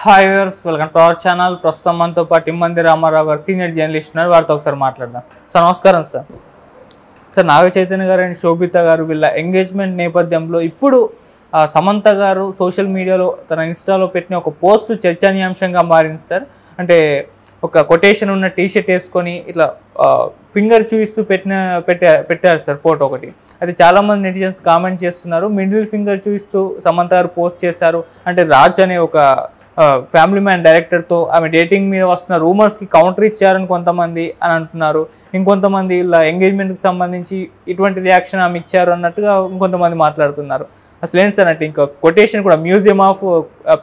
Hi viewers, welcome to our channel. ప్రస్తుతం మనతో పాటు ఇమ్మంది రామారావు గారు సీనియర్ జర్నలిస్ట్ ఉన్నారు. వారితో ఒకసారి మాట్లాడదాం. సార్ నమస్కారం. సార్ నాగ చైతన్య గారు అండ్ శోభిత గారు వీళ్ళ ఎంగేజ్మెంట్ నేపథ్యంలో ఇప్పుడు సమంత గారు సోషల్ మీడియాలో తన ఇన్స్టాలో పెట్టిన ఒక పోస్ట్ చర్చనీయాంశంగా మారింది సార్. అంటే ఒక కొటేషన్ ఉన్న టీషర్ట్ వేసుకొని ఇట్లా ఫింగర్ చూపిస్తూ పెట్టారు సార్ ఫోటో ఒకటి. అది చాలామంది నెటిజన్స్ కామెంట్ చేస్తున్నారు. మిడిల్ ఫింగర్ చూపిస్తూ సమంత గారు పోస్ట్ చేశారు. అంటే రాజ్ అనే ఒక ఫ్యామిలీ మ్యాన్ డైరెక్టర్తో ఆమె డేటింగ్ మీద వస్తున్న రూమర్స్కి కౌంటర్ ఇచ్చారని కొంతమంది అని అంటున్నారు. ఇంకొంతమంది ఇలా ఎంగేజ్మెంట్కి సంబంధించి ఇటువంటి రియాక్షన్ ఆమె ఇచ్చారు అన్నట్టుగా ఇంకొంతమంది మాట్లాడుతున్నారు. అసలు ఏంటి సార్ అంటే ఇంకా కొటేషన్ కూడా museum of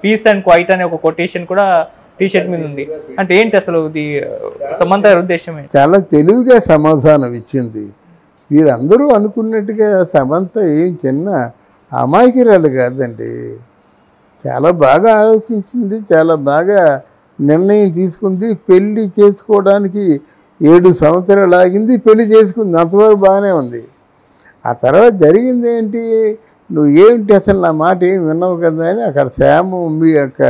peace and quiet అనే ఒక కొటేషన్ కూడా టీషర్ట్ మీద ఉంది. అంటే ఏంటి అసలు ఇది సమంత గారి ఉద్దేశం ఏంటి? చాలా తెలివిగా సమాధానం ఇచ్చింది. వీరందరూ అనుకున్నట్టుగా సమంత ఏం చిన్న అమాయకురాలు కాదండి. చాలా బాగా ఆలోచించింది, చాలా బాగా నిర్ణయం తీసుకుంది. పెళ్ళి చేసుకోవడానికి 7 సంవత్సరాలు ఆగింది, పెళ్లి చేసుకుంది. అంతవరకు బాగానే ఉంది. ఆ తర్వాత జరిగింది ఏంటి, నువ్వు ఏమిటి అసలు నా మాట ఏం విన్నావు కదా అని అక్కడ శ్యాము మీ యొక్క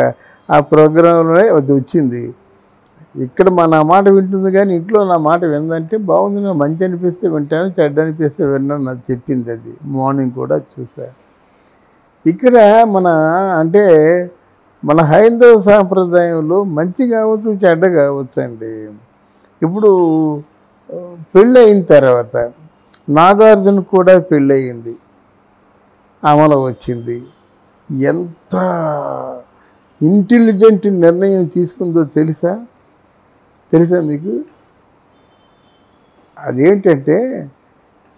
ఆ ప్రోగ్రాంలోనే అది వచ్చింది. ఇక్కడ నా మాట వింటుంది కానీ ఇంట్లో నా మాట విందంటే బాగుంది, నా మంచి అనిపిస్తే వింటాను, చెడ్డ అనిపిస్తే విన్నాను నాకు చెప్పింది. అది మార్నింగ్ కూడా చూసా. ఇక్కడ అంటే మన హైందవ సాంప్రదాయంలో మంచి కావచ్చు, చెడ్డ కావచ్చు అండి. ఇప్పుడు పెళ్ళి అయిన తర్వాత నాగార్జున కూడా పెళ్ళయింది, అమలు వచ్చింది. ఎంత ఇంటెలిజెంట్ నిర్ణయం తీసుకుందో తెలుసా మీకు? అదేంటంటే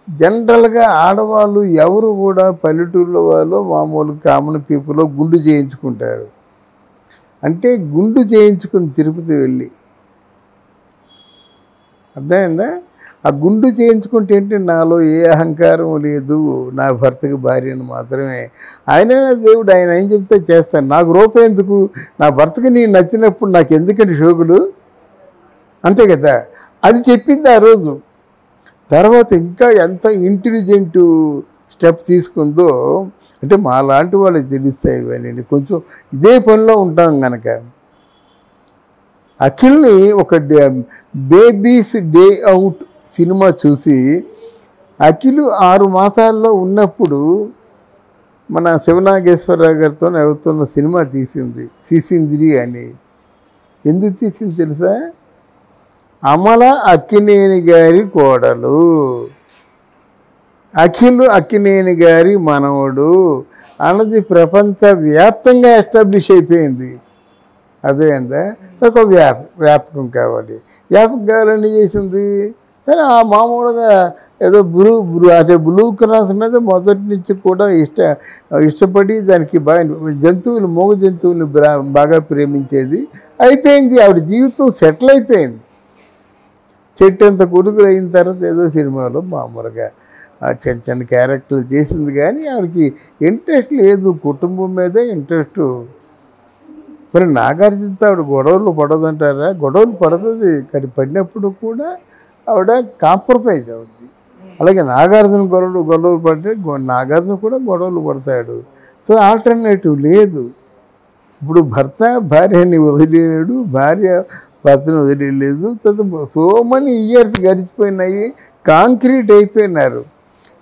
జనరల్గా ఆడవాళ్ళు ఎవరు కూడా పల్లెటూళ్ళ వాళ్ళు మామూలు కామన్ పీపుల్ గుండు చేయించుకుంటారు. అంటే గుండు చేయించుకుని తిరుపతి వెళ్ళి, అర్థమైందా? ఆ గుండు చేయించుకుంటే ఏంటి, నాలో ఏ అహంకారం లేదు, నా భర్తకి భార్యను మాత్రమే, ఆయన దేవుడు, ఆయన ఏం చెప్తే చేస్తాను, నాకు రూపాయి ఎందుకు, నా భర్తకి నేను నచ్చినప్పుడు నాకు ఎందుకంటే షోకులు, అంతే కదా. అది చెప్పింది ఆ రోజు. తర్వాత ఇంకా ఎంత ఇంటెలిజెంట్ స్టెప్ తీసుకుందో అంటే మా లాంటి వాళ్ళకి తెలుస్తాయి ఇవన్నీ. కొంచెం ఇదే పనిలో ఉంటాం కనుక. అఖిల్ని ఒక బేబీస్ డే అవుట్ సినిమా చూసి అఖిల్ 6 మాసాల్లో ఉన్నప్పుడు మన శివనాగేశ్వరరావు గారితో ఎవరితోన్న సినిమా తీసింది, సిసింద్రి అని. ఎందుకు తీసింది తెలుసా? అమల అక్కినేని గారి కోడలు, అఖిల్ అక్కినేని గారి మనవడు అన్నది ప్రపంచవ్యాప్తంగా ఎస్టాబ్లిష్ అయిపోయింది. అదేందా ఒక వ్యాపకం కావాలి. వ్యాపకం కావాలని చేసింది. కానీ ఆ మామూలుగా ఏదో బ్లూ క్రాస్ మీద మొదటి నుంచి కూడా ఇష్టపడి దానికి బాగా జంతువులు, మూగ జంతువులు బాగా ప్రేమించేది. అయిపోయింది, ఆవిడ జీవితం సెటిల్ అయిపోయింది. చెట్టు అంత కొడుకులు అయిన తర్వాత ఏదో సినిమాలో మామూలుగా చిన్న చిన్న క్యారెక్టర్లు చేసింది. కానీ ఆవిడకి ఇంట్రెస్ట్ లేదు, కుటుంబం మీదే ఇంట్రెస్ట్. మరి నాగార్జునతో ఆవిడ గొడవలు పడదంటారా? గొడవలు పడుతుంది, కానీ పడినప్పుడు కూడా ఆవిడ కాంప్రమైజ్ అవుద్ది. అలాగే నాగార్జున గొడవలు పడితే నాగార్జున కూడా గొడవలు పడతాడు. సో ఆల్టర్నేటివ్ లేదు. ఇప్పుడు భర్త భార్యని వదిలేడు, భార్య భర్తను వదిలేదు. సో మెనీ ఇయర్స్ గడిచిపోయినాయి, కాంక్రీట్ అయిపోయినారు.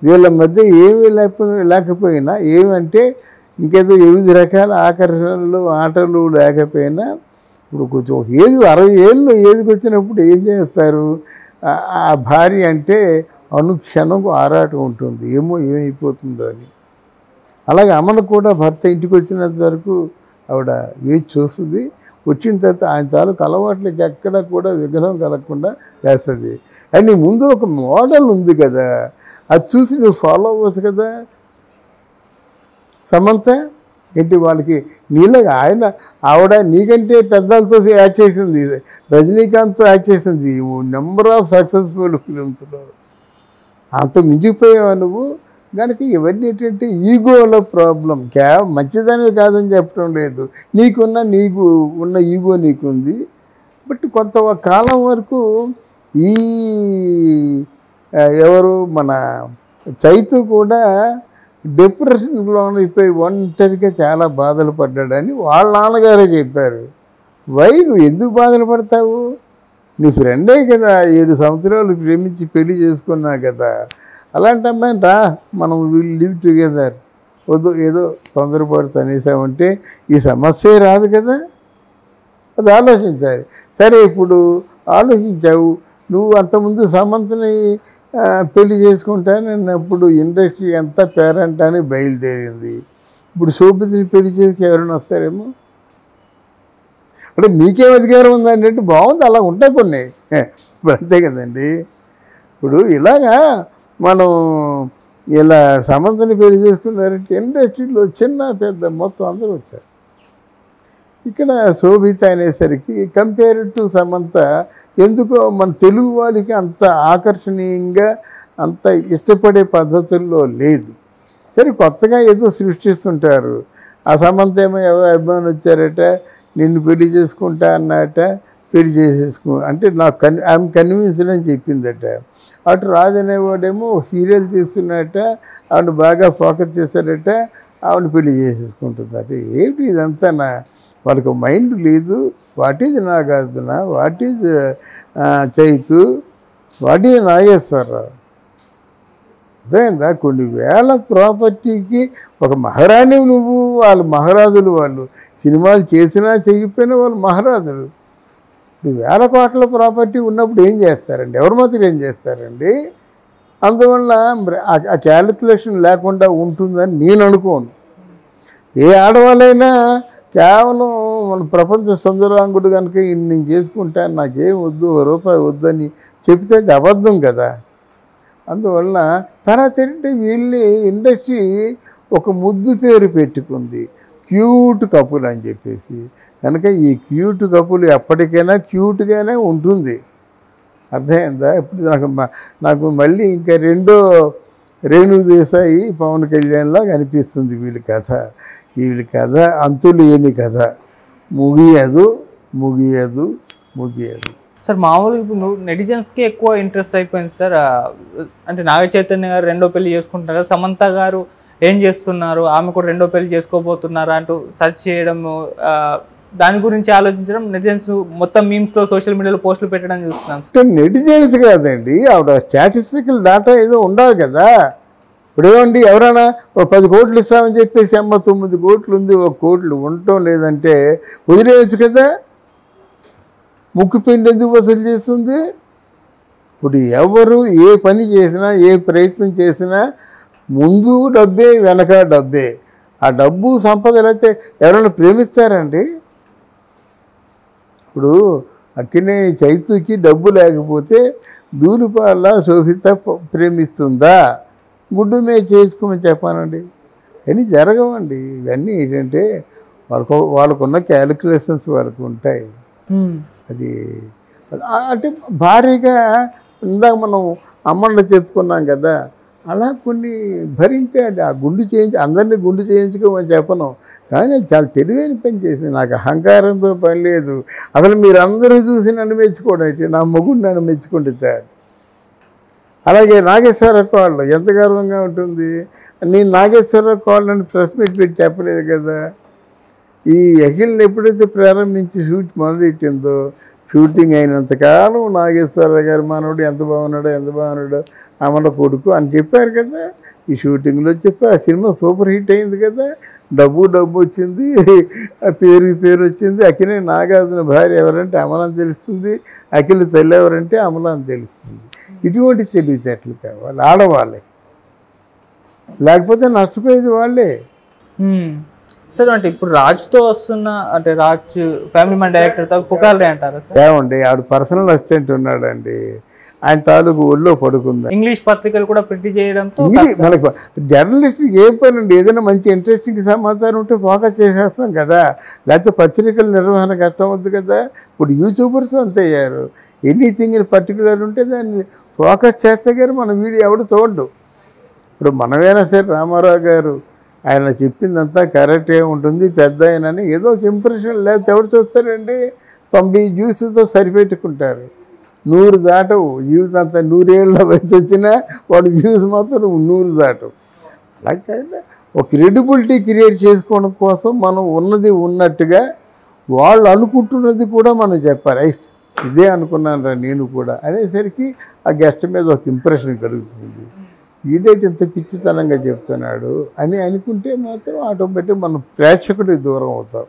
వీళ్ళ మధ్య ఏమీ లేకపోయినా, ఏమంటే ఇంకేదో వివిధ రకాల ఆకర్షణలు ఆటలు లేకపోయినా, ఇప్పుడు కొంచెం ఏది 60 ఏళ్ళు ఏదికి వచ్చినప్పుడు ఏం చేస్తారు, ఆ భార్య అంటే అనుక్షణం ఆరాటం ఉంటుంది, ఏమైపోతుందో అని. అలాగే అమ్మను కూడా భర్త ఇంటికి వచ్చినంత వరకు ఆవిడ వేచి చూస్తుంది. వచ్చిన తర్వాత ఆయన తాలూకు అలవాట్లకి ఎక్కడ కూడా విఘ్నం కలగకుండా చేస్తుంది. అండ్ ముందు ఒక మోడల్ ఉంది కదా, అది చూసి నువ్వు ఫాలో అవ్వచ్చు కదా. సమంత ఏంటి వాళ్ళకి నీళ్ళగా ఆవిడ నీకంటే పెద్దలతో యాక్ట్ చేసింది, రజనీకాంత్తో యాక్ట్ చేసింది నెంబర్ ఆఫ్ సక్సెస్ఫుల్ ఫిలిమ్స్లో. అంత మించిపోయావా నువ్వు? కనుక ఇవన్నీ ఏంటంటే ఈగోల ప్రాబ్లం. మంచిదానివి కాదని చెప్పడం లేదు, నీకు ఉన్న ఈగో నీకుంది. బట్ కొంత కాలం వరకు ఎవరు మన చైతు కూడా డిప్రెషన్లో అయిపోయి ఒంటరిగా చాలా బాధలు పడ్డాడని వాళ్ళ నాన్నగారే చెప్పారు. నువ్వు ఎందుకు బాధలు పడతావు? నీ ఫ్రెండే కదా, 7 సంవత్సరాలు ప్రేమించి పెళ్లి చేసుకున్నా కదా, అలాంటి అమ్మాయిని రా, మనం వీళ్ళు లివ్ టుగెదర్, వద్దు ఏదో తొందరపాటు అనేసామంటే ఈ సమస్యే రాదు కదా. అది ఆలోచించాలి. సరే, ఇప్పుడు ఆలోచించావు, నువ్వు అంతకుముందు సమంతని పెళ్లి చేసుకుంటానన్నప్పుడు ఇండస్ట్రీ అంతా పేరెంట్ అని బయలుదేరింది. ఇప్పుడు శోభితని పెళ్లి చేసి ఎవరైనా వస్తారేమో. అంటే మీకేం అధికారం ఉందంటే బాగుంది, అలా ఉంటాయి కొన్ని. ఇప్పుడు అంతే కదండి. ఇప్పుడు ఇలాగా మనం ఇలా సమంతని పెళ్లి చేసుకున్నారంటే ఇండస్ట్రీలో చిన్న పెద్ద మొత్తం అందరూ వచ్చారు. ఇక్కడ శోభిత అనేసరికి కంపేర్ టు సమంత ఎందుకో మన తెలుగు వాళ్ళకి అంత ఆకర్షణీయంగా అంత ఇష్టపడే పద్ధతుల్లో లేదు. సరే, కొత్తగా ఏదో సృష్టిస్తుంటారు. ఆ సమంత ఏమో ఎవరో అభిమానులు వచ్చారట, నిన్ను పెళ్లి చేసుకుంటా అన్నట, పెళ్లి చేసేసుకో అంటే నాకు ఐఎమ్ కన్విన్స్డ్ అని చెప్పిందట. అటు రాజు అనేవాడేమో సీరియల్ తీస్తున్నట్ట, ఆవిడ బాగా ఫోకస్ చేశాడట, ఆవిడ పెళ్లి చేసేసుకుంటుందట. ఏమిటి ఇదంతా? వాళ్ళకు మైండ్ లేదు. What is Nagarjuna, what is Chaitu, what is Nageswara Rao? అర్థమైందా? కొన్ని వేల ప్రాపర్టీకి ఒక మహారాణి నువ్వు, వాళ్ళు మహారాజులు. వాళ్ళు సినిమాలు చేసినా చేయకపోయినా వాళ్ళు మహారాజులు. వేల కోట్ల ప్రాపర్టీ ఉన్నప్పుడు ఏం చేస్తారండి? ఎవరి మాత్రం ఏం చేస్తారండి? అందువల్ల ఆ క్యాలిక్యులేషన్ లేకుండా ఉంటుందని నేను అనుకోను. ఏ ఆడవాళ్ళైనా కేవలం మన ప్రపంచ సుందరాంగుడు కనుక నేను చేసుకుంటాను, నాకేం వద్దు, రూపాయి వద్దని చెప్తే అది అబద్ధం కదా. అందువల్ల తర్వాత ఏంటంటే వీళ్ళే ఇండస్ట్రీ ఒక ముద్దు పేరు పెట్టుకుంది, క్యూట్ కపుల్ అని చెప్పేసి. కనుక ఈ క్యూట్ కపుల్ ఎప్పటికైనా క్యూట్గానే ఉంటుంది. అర్థమైందా? ఇప్పుడు నాకు మళ్ళీ ఇంకా రెండో రేణు దేశాయి పవన్ కళ్యాణ్లాగా అనిపిస్తుంది వీళ్ళ కథ. వీళ్ళ కథ అంతులేని కథ, ముగియదు. సార్ మామూలుగా ఇప్పుడు నెటిజన్స్కి ఎక్కువ ఇంట్రెస్ట్ అయిపోయింది సార్. అంటే నాగ చైతన్య గారు రెండో పెళ్లి చేసుకుంటున్నారు కదా, సమంత గారు ఏం చేస్తున్నారు, ఆమె కూడా రెండో పెళ్లి చేసుకోబోతున్నారా అంటూ సెర్చ్ చేయడం, దాని గురించి ఆలోచించడం, నెటిజన్స్ మొత్తం మీమ్స్లో సోషల్ మీడియాలో పోస్టులు పెట్టడం చూస్తున్నాం. నెటిజన్స్ కాదండి, ఆవిడ స్టాటిస్టికల్ డేటా ఏదో ఉండాలి కదా. ఇప్పుడు ఏమండి, ఎవరైనా 10 కోట్లు ఇస్తామని చెప్పేసి అమ్మ 9 కోట్లు ఉంది, 1 కోట్లు ఉండటం లేదంటే వదిలేయచ్చు కదా. ముక్కు పిండి ఎందుకు వసూలు చేస్తుంది? ఇప్పుడు ఎవరు ఏ పని చేసినా, ఏ ప్రయత్నం చేసినా ముందు డబ్బే, వెనక డబ్బే. ఆ డబ్బు సంపదలు అయితే ఎవరైనా ప్రేమిస్తారండి? ఇప్పుడు అక్కినే చైతుకి డబ్బు లేకపోతే ధూళిపాల శోభిత ప్రేమిస్తుందా? గుడ్డు మీద చేసుకోమని చెప్పానండి. అని జరగవండి. ఇవన్నీ ఏంటంటే వాళ్ళకున్న క్యాలిక్యులేషన్స్ వాళ్ళకు ఉంటాయి. అది అంటే భారీగా ఇందాక మనం అమ్మలో చెప్పుకున్నాం కదా, అలా కొన్ని భరించాడు. ఆ గుండు చేయించి అందరినీ గుండు చేయించుకోమని చెప్పను, కానీ చాలా తెలివైన పని చేసింది. నాకు అహంకారంతో పని లేదు. అసలు మీరు అందరూ చూసి నన్ను మెచ్చుకోవడం, నా మొగుడు నన్ను మెచ్చుకుంటే చాలు. అలాగే నాగేశ్వరరావు కోళ్ళు ఎంత గర్వంగా ఉంటుంది. నేను నాగేశ్వరరావు కోళ్ళని ప్రెస్ మీట్ పెట్టి చెప్పలేదు కదా. ఈ అఖిల్ని ఎప్పుడైతే ప్రారంభించి షూట్ మొదలెట్టిందో, షూటింగ్ అయినంతకాలం నాగేశ్వరరావు గారు మనోడు ఎంత బాగున్నాడో అమల కొడుకు అని చెప్పారు కదా. ఈ షూటింగ్లో చెప్పి ఆ సినిమా సూపర్ హిట్ అయింది కదా. డబ్బు వచ్చింది, ఆ పేరు వచ్చింది. అఖిలే నాగార్జున భార్య ఎవరంటే అమల అని తెలుస్తుంది, అఖిల్ తల్లి ఎవరంటే అమల అని తెలుస్తుంది. ఇటువంటి తెలివితేటలు కావాలి ఆడవాళ్ళకి, లేకపోతే నష్టపోయేది వాళ్ళే. సార్ అంటే ఇప్పుడు రాజ్తో వస్తున్న, అంటే రాజ్ ఫ్యామిలీ మ్యాన్ డైరెక్టర్తో పుకార్లే అంటారా సార్? ఏమండి, ఆవిడ పర్సనల్ అసిస్టెంట్ ఉన్నాడండి, ఆయన తాలూకు ఒళ్ళో పడుకుందా. ఇంగ్లీష్ పత్రికలు కూడా ప్రింట్ చేయడంతో మనకు జర్నలిస్ట్కి ఏం పని అండి, ఏదైనా మంచి ఇంట్రెస్టింగ్ సమాచారం ఉంటే ఫోకస్ చేసేస్తాం కదా, లేకపోతే పత్రికల నిర్వహణ కష్టం వద్దు కదా. ఇప్పుడు యూట్యూబర్స్ అంతే అయ్యారు. ఎనీథింగ్ పర్టికులర్ ఉంటే దాన్ని ఫోకస్ చేస్తే కానీ మన వీడియో ఎవడు చూడడు. ఇప్పుడు మనమైనా సరే రామారావు గారు ఆయన చెప్పిందంతా కరెక్టే ఉంటుంది, పెద్ద ఆయనని ఏదో ఒక ఇంప్రెషన్ లేకపోతే ఎవరు చూస్తారండి. 90 జ్యూస్తో సరిపెట్టుకుంటారు. 100 దాటవు జీవితం అంతా. 100 ఏళ్ళ వయసు వచ్చినా వాడు వ్యూస్ మాత్రం 100 దాటవు. అలాగే కాకుండా ఒక క్రెడిబిలిటీ క్రియేట్ చేసుకోవడం కోసం మనం ఉన్నది ఉన్నట్టుగా వాళ్ళు అనుకుంటున్నది కూడా మనం చెప్పాలి. ఇదే అనుకున్నాను రా నేను కూడా అనేసరికి ఆ గెస్ట్ మీద ఒక ఇంప్రెషన్ కలుగుతుంది. ఈడేటి ఇంత పిచ్చితనంగా చెప్తున్నాడు అని అనుకుంటే మాత్రం ఆటోమేటిక్ మనం ప్రేక్షకుడికి దూరం అవుతాం.